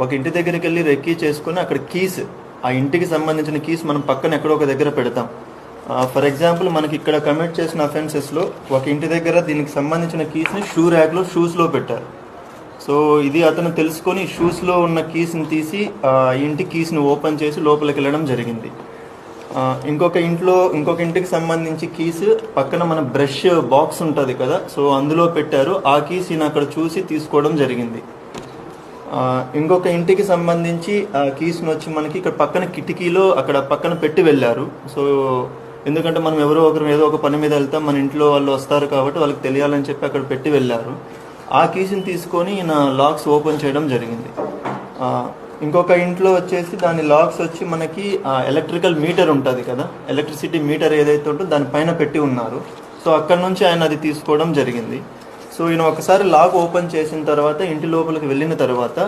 ఒక ఇంటి దగ్గరికి వెళ్ళి రెక్కీ చేసుకుని అక్కడ కీస్, ఆ ఇంటికి సంబంధించిన కీస్ మనం పక్కన ఎక్కడో ఒక దగ్గర పెడతాం. ఫర్ ఎగ్జాంపుల్ మనకి ఇక్కడ కమిట్ చేసిన అఫెన్సెస్లో ఒక ఇంటి దగ్గర దీనికి సంబంధించిన కీస్ని షూ ర్యాక్లో షూస్లో పెట్టారు. సో ఇది అతను తెలుసుకొని షూస్లో ఉన్న కీస్ని తీసి ఇంటి కీస్ని ఓపెన్ చేసి లోపలికి వెళ్ళడం జరిగింది. ఇంకొక ఇంటికి సంబంధించి కీస్ పక్కన మన బ్రష్ బాక్స్ ఉంటుంది కదా, సో అందులో పెట్టారు. ఆ కీస్ ఈయన అక్కడ చూసి తీసుకోవడం జరిగింది. ఇంకొక ఇంటికి సంబంధించి ఆ కీస్ని వచ్చి మనకి ఇక్కడ పక్కన కిటికీలో అక్కడ పక్కన పెట్టి వెళ్ళారు. సో ఎందుకంటే మనం ఎవరో ఒకరు ఏదో ఒక పని మీద వెళ్తాం, మన ఇంట్లో వాళ్ళు వస్తారు కాబట్టి వాళ్ళకి తెలియాలని చెప్పి అక్కడ పెట్టి వెళ్ళారు. ఆ కీస్ని తీసుకొని ఈయన లాక్స్ ఓపెన్ చేయడం జరిగింది. ఇంకొక ఇంట్లో వచ్చేసి దాని లాక్స్ వచ్చి మనకి ఎలక్ట్రికల్ మీటర్ ఉంటుంది కదా, ఎలక్ట్రిసిటీ మీటర్ ఏదైతే ఉంటుందో దానిపైన పెట్టి ఉన్నారు. సో అక్కడ నుంచి ఆయన అది తీసుకోవడం జరిగింది. సో ఈయన ఒకసారి లాక్ ఓపెన్ చేసిన తర్వాత ఇంటి లోపలికి వెళ్ళిన తర్వాత